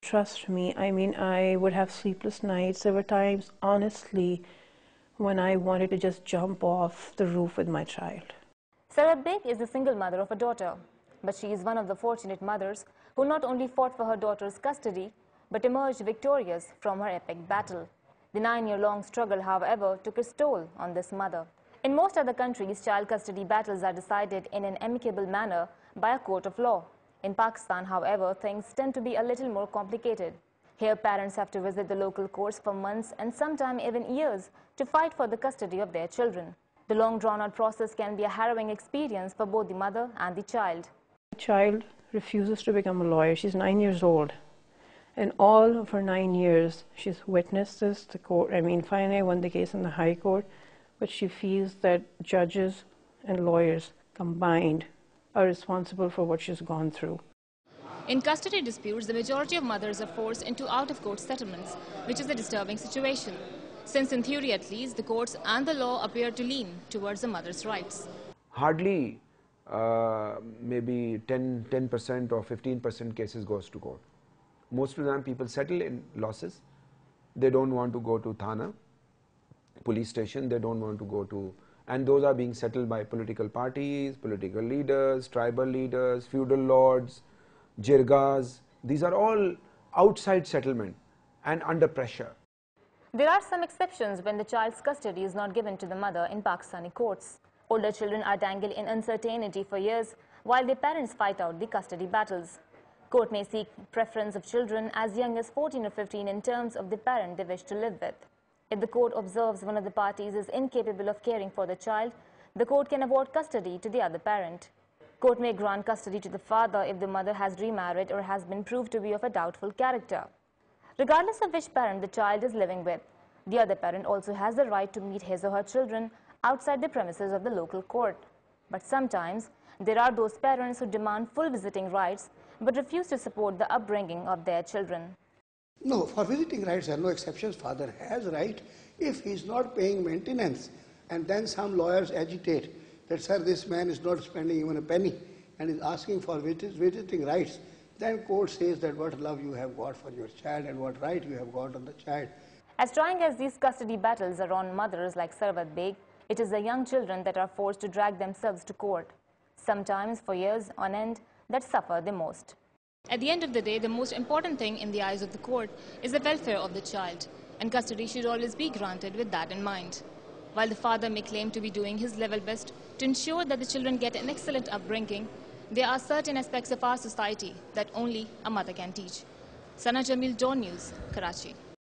Trust me, I mean, I would have sleepless nights. There were times, honestly, when I wanted to just jump off the roof with my child. Sarab Beg is the single mother of a daughter, but she is one of the fortunate mothers who not only fought for her daughter's custody, but emerged victorious from her epic battle. The 9-year-long struggle, however, took its toll on this mother. In most other countries, child custody battles are decided in an amicable manner by a court of law. In Pakistan, however, things tend to be a little more complicated. Here, parents have to visit the local courts for months and sometimes even years to fight for the custody of their children. The long drawn-out process can be a harrowing experience for both the mother and the child. The child refuses to become a lawyer. She's 9 years old. And all of her 9 years, she's witnessed this. The court, finally I won the case in the High Court, but she feels that judges and lawyers combined are responsible for what she's gone through. In custody disputes, the majority of mothers are forced into out-of-court settlements, which is a disturbing situation, since in theory at least, the courts and the law appear to lean towards the mother's rights. Hardly maybe 10% or 15% cases goes to court. Most of the time people settle in losses. They don't want to go to Thana, police station, they don't want to go to, and those are being settled by political parties, political leaders, tribal leaders, feudal lords, jirgas. These are all outside settlement and under pressure. There are some exceptions when the child's custody is not given to the mother in Pakistani courts. Older children are dangled in uncertainty for years while their parents fight out the custody battles. Court may seek preference of children as young as 14 or 15 in terms of the parent they wish to live with. If the court observes one of the parties is incapable of caring for the child, the court can award custody to the other parent. Court may grant custody to the father if the mother has remarried or has been proved to be of a doubtful character. Regardless of which parent the child is living with, the other parent also has the right to meet his or her children outside the premises of the local court. But sometimes, there are those parents who demand full visiting rights but refuse to support the upbringing of their children. No, for visiting rights there are no exceptions. Father has right if he is not paying maintenance. And then some lawyers agitate that, sir, this man is not spending even a penny and is asking for visiting rights. Then court says that what love you have got for your child and what right you have got on the child. As trying as these custody battles are on mothers like Sarwat Beg, it is the young children that are forced to drag themselves to court, sometimes for years on end, that suffer the most. At the end of the day, the most important thing in the eyes of the court is the welfare of the child, and custody should always be granted with that in mind. While the father may claim to be doing his level best to ensure that the children get an excellent upbringing, there are certain aspects of our society that only a mother can teach. Sana Jamil, Dawn News, Karachi.